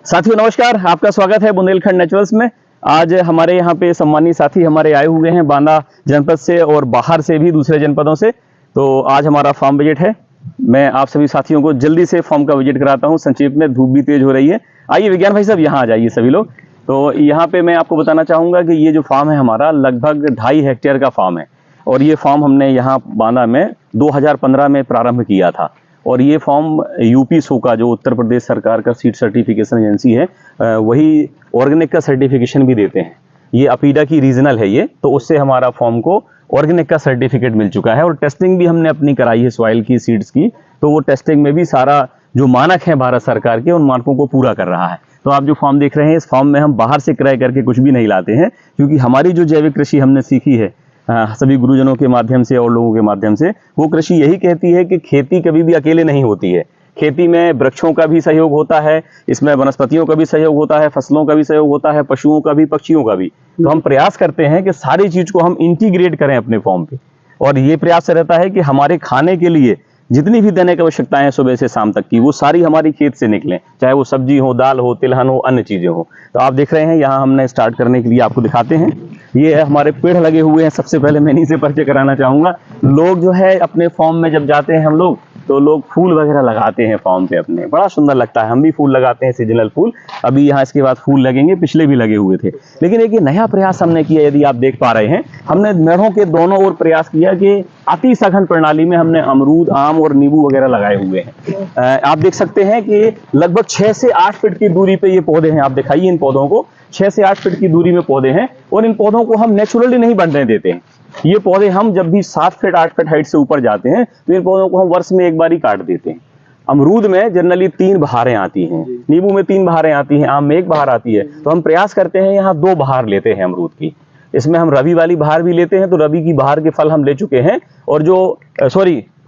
साथियों नमस्कार, आपका स्वागत है बुंदेलखंड नेचुरल्स में। आज हमारे यहाँ पे सम्मानित साथी हमारे आए हुए हैं बांदा जनपद से और बाहर से भी दूसरे जनपदों से। तो आज हमारा फार्म विजिट है। मैं आप सभी साथियों को जल्दी से फार्म का विजिट कराता हूँ। संक्षेप में, धूप भी तेज हो रही है। आइए विज्ञान भाई साहब, यहाँ आ जाइए सभी लोग। तो यहाँ पे मैं आपको बताना चाहूँगा कि ये जो फार्म है हमारा लगभग 2.5 हेक्टेयर का फार्म है और ये फार्म हमने यहाँ बांदा में 2015 में प्रारंभ किया था। और ये फॉर्म यूपी सोका जो उत्तर प्रदेश सरकार का सीड सर्टिफिकेशन एजेंसी है, वही ऑर्गेनिक का सर्टिफिकेशन भी देते हैं। ये अपीडा की रीजनल है ये, तो उससे हमारा फॉर्म को ऑर्गेनिक का सर्टिफिकेट मिल चुका है। और टेस्टिंग भी हमने अपनी कराई है सॉइल की, सीड्स की। तो वो टेस्टिंग में भी सारा जो मानक है भारत सरकार के, उन मानकों को पूरा कर रहा है। तो आप जो फॉर्म देख रहे हैं, इस फॉर्म में हम बाहर से क्रय करके कुछ भी नहीं लाते हैं, क्योंकि हमारी जो जैविक कृषि हमने सीखी है सभी गुरुजनों के माध्यम से और लोगों के माध्यम से, वो कृषि यही कहती है कि खेती कभी भी अकेले नहीं होती है। खेती में वृक्षों का भी सहयोग होता है, इसमें वनस्पतियों का भी सहयोग होता है, फसलों का भी सहयोग होता है, पशुओं का भी, पक्षियों का भी। तो हम प्रयास करते हैं कि सारी चीज को हम इंटीग्रेट करें अपने फॉर्म पे। और ये प्रयास रहता है कि हमारे खाने के लिए जितनी भी दैनिक आवश्यकताएं हैं सुबह से शाम तक की, वो सारी हमारी खेत से निकलें, चाहे वो सब्जी हो, दाल हो, तिलहन हो, अन्य चीजें हो। तो आप देख रहे हैं यहाँ हमने स्टार्ट करने के लिए आपको दिखाते हैं, ये है हमारे पेड़ लगे हुए हैं। सबसे पहले मैं इन्हीं से परिचय कराना चाहूंगा। लोग जो है अपने फॉर्म में जब जाते हैं हम लोग, तो लोग फूल वगैरह लगाते हैं फॉर्म पे अपने, बड़ा सुंदर लगता है। हम भी फूल लगाते हैं, सीजनल फूल। अभी यहाँ इसके बाद फूल लगेंगे, पिछले भी लगे हुए थे। लेकिन एक ये नया प्रयास हमने किया, यदि आप देख पा रहे हैं, हमने मेढ़ों के दोनों ओर प्रयास किया कि अति सघन प्रणाली में हमने अमरूद, आम और नींबू वगैरह लगाए हुए हैं। आप देख सकते हैं कि लगभग 6 से 8 फीट की दूरी पे ये पौधे हैं। आप दिखाइए इन पौधों को, 6 से 8 फीट की दूरी में पौधे हैं। और इन पौधों को हम नेचुरली नहीं बढ़ने देते हैं। ये पौधे हम जब भी 7 फीट 8 फीट हाइट से ऊपर जाते हैं, तो इन पौधों को हम वर्ष में एक बार ही काट देते हैं। अमरूद में जनरली 3 बहारें आती हैं, नींबू में 3 बहारें आती हैं, आम में 1 बहार आती है। तो हम प्रयास करते हैं यहाँ 2 बहार लेते हैं अमरूद की। इसमें हम रबी वाली बहार भी लेते हैं, तो रबी की बहार के फल हम ले चुके हैं। और जो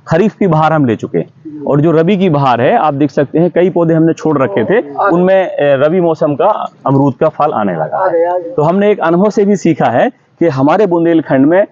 खरीफ की बहार हम ले चुके हैं। और जो रबी की बहार है, आप देख सकते हैं कई पौधे हमने छोड़ रखे थे, उनमें रबी मौसम का अमरूद का फल आने लगा है। तो हमने एक अनुभव से भी सीखा है कि हमारे बुंदेलखंड में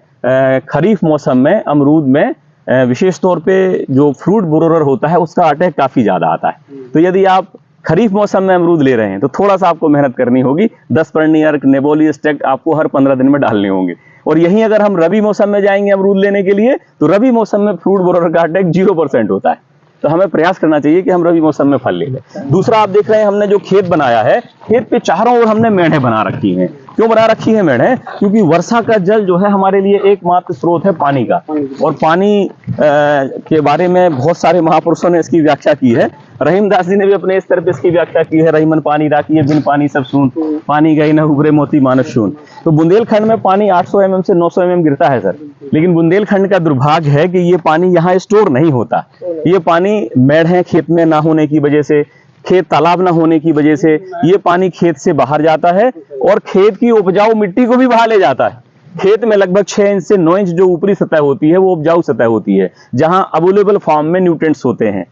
खरीफ मौसम में अमरूद में विशेष तौर पे जो फ्रूट बोरोर होता है, उसका अटैक काफी ज्यादा आता है। तो यदि आप खरीफ मौसम में अमरूद ले रहे हैं, तो थोड़ा सा आपको मेहनत करनी होगी। 10 पर्नियर, नेबोली स्टेक आपको हर 15 दिन में डालने होंगे। और यहीं अगर हम रबी मौसम में जाएंगे अमरूद लेने के लिए, तो रबी मौसम में फ्रूट बोरोर का अटैक 0% होता है। तो हमें प्रयास करना चाहिए कि हम रबी मौसम में फल ले लें। दूसरा, आप देख रहे हैं हमने जो खेत बनाया है, खेत पे चारों ओर हमने मेढ़े बना रखी हैं। क्यों बना रखी है मेढ़े? क्योंकि वर्षा का जल जो है हमारे लिए एकमात्र स्रोत है पानी का। और पानी के बारे में बहुत सारे महापुरुषों ने इसकी व्याख्या की है। रहीमदास जी ने भी अपने स्तर पर इसकी व्याख्या की है। रहीमन पानी राखी है, बिन पानी सब सून, पानी गई न उभरे मोती मानस शून। तो बुंदेलखंड में पानी 800 mm से 900 mm गिरता है सर। लेकिन बुंदेलखंड का दुर्भाग्य है कि ये पानी यहाँ स्टोर नहीं होता। ये पानी मेढ़े खेत में ना होने की वजह से, खेत तालाब ना होने की वजह से, ये पानी खेत से बाहर जाता है और खेत की उपजाऊ मिट्टी को भी बहा ले जाता है। खेत में लगभग 6 इंच से 9 इंच जो ऊपरी सतह होती है, वो उपजाऊ सतह होती है, जहां अवेलेबल फॉर्म में न्यूट्रिएंट्स होते हैं।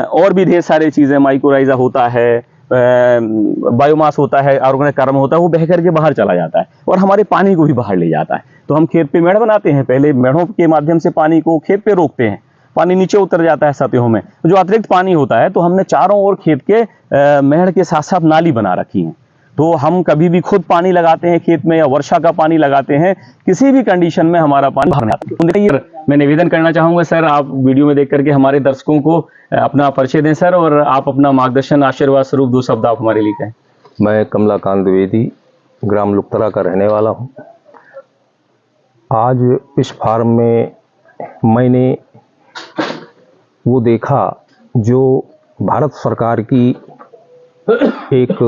और भी ढेर सारी चीजें, माइक्रोराइजा होता है, बायोमास होता है, ऑर्गेनिक कार्बन होता है, वो बह करके बाहर चला जाता है और हमारे पानी को भी बाहर ले जाता है। तो हम खेत पे मेढ़ बनाते हैं, पहले मेढ़ों के माध्यम से पानी को खेत पे रोकते हैं, पानी नीचे उतर जाता है सतहों में। जो अतिरिक्त पानी होता है, तो हमने चारों ओर खेत के मेढ़ के साथ साथ नाली बना रखी है। तो हम कभी भी खुद पानी लगाते हैं खेत में, या वर्षा का पानी लगाते हैं, किसी भी कंडीशन में हमारा पानी भरना है। मैं निवेदन करना चाहूंगा सर, आप वीडियो में देख करके हमारे दर्शकों को अपना परिचय दें सर, और आप अपना मार्गदर्शन आशीर्वाद स्वरूप 2 शब्द आप हमारे लिए कहें। मैं कमलाकांत द्विवेदी, ग्राम लुकतरा का रहने वाला हूँ। आज इस फार्म में मैंने वो देखा जो भारत सरकार की एक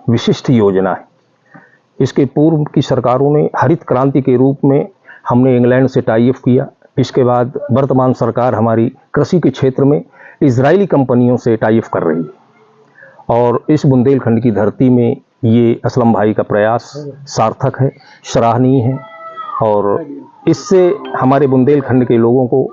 विशिष्ट योजना है। इसके पूर्व की सरकारों ने हरित क्रांति के रूप में हमने इंग्लैंड से टाई अप किया। इसके बाद वर्तमान सरकार हमारी कृषि के क्षेत्र में इजरायली कंपनियों से टाई अप कर रही है। और इस बुंदेलखंड की धरती में ये असलम भाई का प्रयास सार्थक है, सराहनीय है। और इससे हमारे बुंदेलखंड के लोगों को,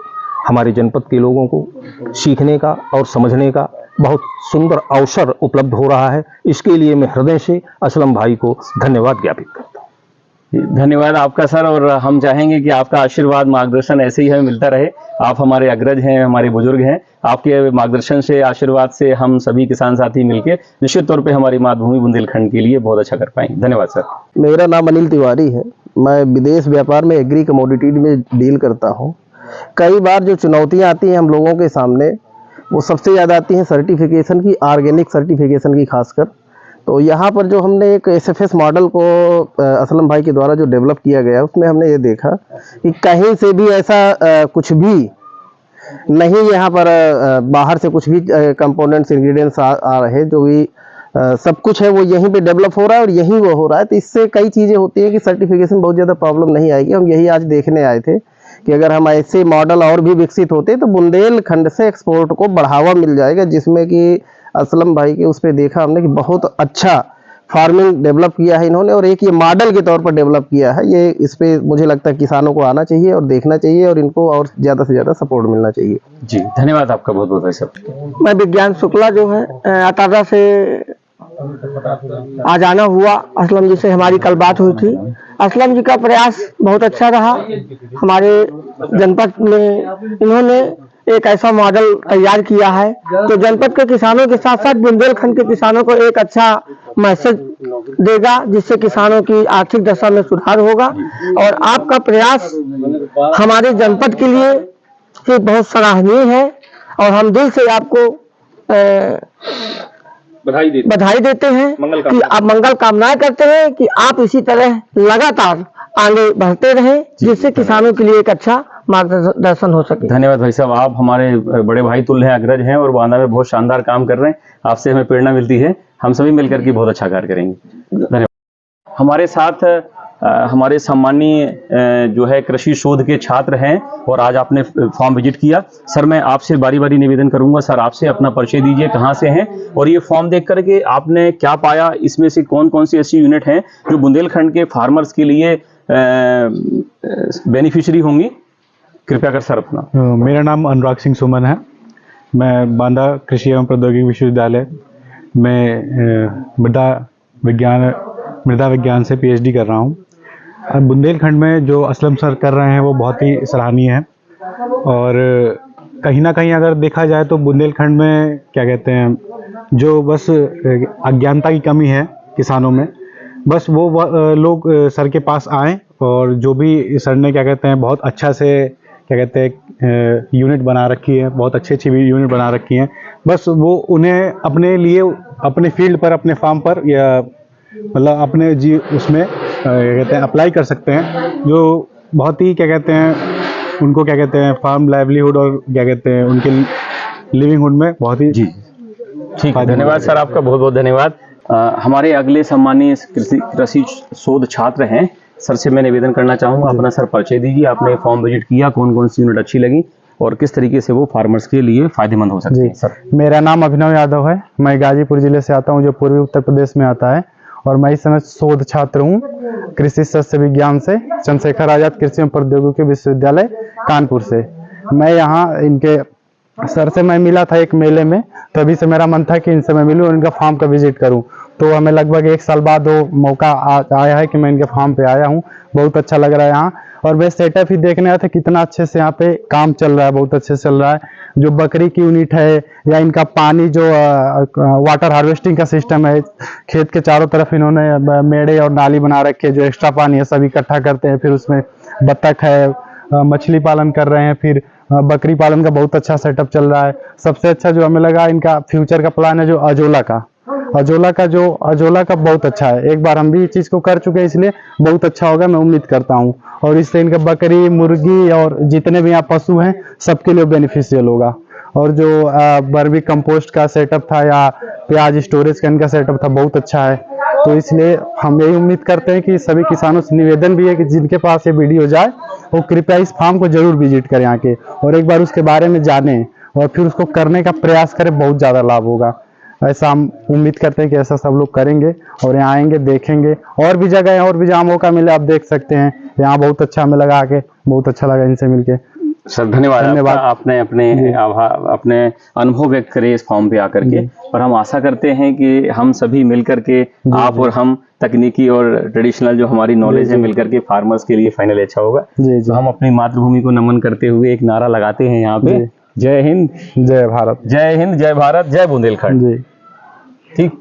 हमारे जनपद के लोगों को सीखने का और समझने का बहुत सुंदर अवसर उपलब्ध हो रहा है। इसके लिए मैं हृदय से असलम भाई को धन्यवाद ज्ञापित करता हूँ। धन्यवाद आपका सर, और हम चाहेंगे कि आपका आशीर्वाद मार्गदर्शन ऐसे ही हमें मिलता रहे। आप हमारे अग्रज हैं, हमारे बुजुर्ग हैं, आपके मार्गदर्शन से, आशीर्वाद से हम सभी किसान साथी मिलकर निश्चित तौर पे हमारी मातृभूमि बुंदेलखंड के लिए बहुत अच्छा कर पाएंगे। धन्यवाद सर। मेरा नाम अनिल तिवारी है। मैं विदेश व्यापार में एग्री कमोडिटी में डील करता हूँ। कई बार जो चुनौतियाँ आती हैं हम लोगों के सामने, वो सबसे ज़्यादा आती हैं सर्टिफिकेशन की, ऑर्गेनिक सर्टिफिकेशन की खासकर। तो यहाँ पर जो हमने एक SFS मॉडल को असलम भाई के द्वारा जो डेवलप किया गया, उसमें हमने ये देखा कि कहीं से भी ऐसा कुछ भी नहीं, यहाँ पर बाहर से कुछ भी कंपोनेंट्स इंग्रेडिएंट्स आ रहे, जो भी सब कुछ है वो यहीं पे डेवलप हो रहा है और यहीं वो हो रहा है। तो इससे कई चीज़ें होती हैं कि सर्टिफिकेशन बहुत ज़्यादा प्रॉब्लम नहीं आएगी। हम यही आज देखने आए थे कि अगर हम ऐसे मॉडल और भी विकसित होते तो बुंदेलखंड से एक्सपोर्ट को बढ़ावा मिल जाएगा, जिसमें कि असलम भाई के उस पर देखा हमने कि बहुत अच्छा फार्मिंग डेवलप किया है इन्होंने, और एक ये मॉडल के तौर पर डेवलप किया है। ये इस पे मुझे लगता है किसानों को आना चाहिए और देखना चाहिए, और इनको और ज़्यादा से ज़्यादा सपोर्ट मिलना चाहिए। जी धन्यवाद आपका बहुत बहुत भाई साहब। मैं विज्ञान शुक्ला जो है अताजा से आज आना हुआ। असलम जी से हमारी कल बात हुई थी। असलम जी का प्रयास बहुत अच्छा रहा। हमारे जनपद में इन्होंने एक ऐसा मॉडल तैयार किया है जो जनपद के किसानों के साथ साथ बुंदेलखंड के किसानों को एक अच्छा मैसेज देगा, जिससे किसानों की आर्थिक दशा में सुधार होगा। और आपका प्रयास हमारे जनपद के लिए ये बहुत सराहनीय है, और हम दिल से आपको बधाई देते हैं कि आप मंगल कामनाएं करते हैं कि आप इसी तरह लगातार आगे बढ़ते रहें, जिससे किसानों के लिए एक अच्छा मार्गदर्शन हो सके। धन्यवाद भाई साहब, आप हमारे बड़े भाई तुल्य हैं, अग्रज हैं, और बांदा में बहुत शानदार काम कर रहे हैं। आपसे हमें प्रेरणा मिलती है, हम सभी मिलकर के बहुत अच्छा कार्य करेंगे। धन्यवाद। हमारे साथ हमारे सम्मानीय जो है कृषि शोध के छात्र हैं, और आज आपने फॉर्म विजिट किया। सर मैं आपसे बारी बारी निवेदन करूंगा, सर आपसे अपना परिचय दीजिए, कहाँ से हैं, और ये फॉर्म देख करके आपने क्या पाया, इसमें से कौन कौन सी ऐसी यूनिट हैं जो बुंदेलखंड के फार्मर्स के लिए बेनिफिशियरी होंगी। कृपया कर सर अपना। मेरा नाम अनुराग सिंह सुमन है। मैं बांदा कृषि एवं प्रौद्योगिकी विश्वविद्यालय में मृदा विज्ञान से PhD कर रहा हूँ। बुंदेलखंड में जो असलम सर कर रहे हैं वो बहुत ही सराहनीय है, और कहीं ना कहीं अगर देखा जाए तो बुंदेलखंड में क्या कहते हैं, जो बस अज्ञानता की कमी है किसानों में, बस वो लोग सर के पास आएँ, और जो भी सर ने क्या कहते हैं बहुत अच्छा से क्या कहते हैं यूनिट बना रखी है, बहुत अच्छी यूनिट बना रखी हैं, बस वो उन्हें अपने लिए अपने फील्ड पर, अपने फार्म पर, या मतलब अपने उसमें क्या कहते हैं अप्लाई कर सकते हैं, जो बहुत ही क्या कहते हैं उनको क्या कहते हैं फार्म लाइवलीहुड और क्या कहते हैं उनके लिविंगहुड में बहुत ही। जी ठीक है, धन्यवाद सर, आपका बहुत बहुत धन्यवाद। हमारे अगले सम्मानीय कृषि शोध छात्र हैं, सर से मैं निवेदन करना चाहूँगा, अपना सर परिचय दीजिए। आपने फॉर्म विजिट किया, कौन कौन सी यूनिट अच्छी लगी और किस तरीके से वो फार्मर्स के लिए फायदेमंद हो सकती है। सर मेरा नाम अभिनव यादव है, मैं गाजीपुर जिले से आता हूँ, जो पूर्वी उत्तर प्रदेश में आता है, और मैं इस समय शोध छात्र हूँ कृषि शस्य विज्ञान से, चंद्रशेखर आजाद कृषि एवं प्रौद्योगिकी विश्वविद्यालय कानपुर से। मैं यहाँ इनके सर से मैं मिला था एक मेले में, तभी से मेरा मन था कि इनसे मैं मिलूं और इनका फार्म का विजिट करूं। तो हमें लगभग 1 साल बाद वो मौका आया है कि मैं इनके फार्म पे आया हूं। बहुत अच्छा लग रहा है यहाँ, और मैं सेटअप ही देखने आया था कितना अच्छे से यहाँ पे काम चल रहा है, बहुत अच्छे से चल रहा है। जो बकरी की यूनिट है, या इनका पानी जो वाटर हार्वेस्टिंग का सिस्टम है, खेत के चारों तरफ इन्होंने मेड़े और नाली बना रखे हैं, जो एक्स्ट्रा पानी है सब इकट्ठा करते हैं, फिर उसमें बत्तख है, मछली पालन कर रहे हैं, फिर बकरी पालन का बहुत अच्छा सेटअप चल रहा है। सबसे अच्छा जो हमें लगा इनका फ्यूचर का प्लान है, जो अजोला का बहुत अच्छा है। एक बार हम भी इस चीज को कर चुके हैं, इसलिए बहुत अच्छा होगा, मैं उम्मीद करता हूँ। और इससे इनका बकरी, मुर्गी और जितने भी यहाँ पशु हैं सबके लिए बेनिफिशियल होगा। और जो बर्मी कंपोस्ट का सेटअप था या प्याज स्टोरेज का इनका सेटअप था, बहुत अच्छा है। तो इसलिए हम यही उम्मीद करते हैं कि सभी किसानों से निवेदन भी है कि जिनके पास ये वीडियो जाए वो कृपया इस फार्म को जरूर विजिट करें आके, और एक बार उसके बारे में जानें और फिर उसको करने का प्रयास करें, बहुत ज़्यादा लाभ होगा। ऐसा हम उम्मीद करते हैं कि ऐसा सब लोग करेंगे और यहाँ आएंगे, देखेंगे। और भी जगह है, और भी जहाँ मौका मिले आप देख सकते हैं। यहाँ बहुत अच्छा हमें लगा के, बहुत अच्छा लगा इनसे मिलके। सर धन्यवाद धन्यवाद। आपका। आपने अपने अनुभव व्यक्त करे इस फॉर्म पे आकर के, और हम आशा करते हैं कि हम सभी मिलकर के, आप और हम, तकनीकी और ट्रेडिशनल जो हमारी नॉलेज है मिलकर के फार्मर्स के लिए फाइनल अच्छा होगा। जी तो हम अपनी मातृभूमि को नमन करते हुए एक नारा लगाते हैं यहाँ पे, जय हिंद, जय भारत। जय हिंद, जय भारत, जय बुंदेलखंड। जी। ठीक।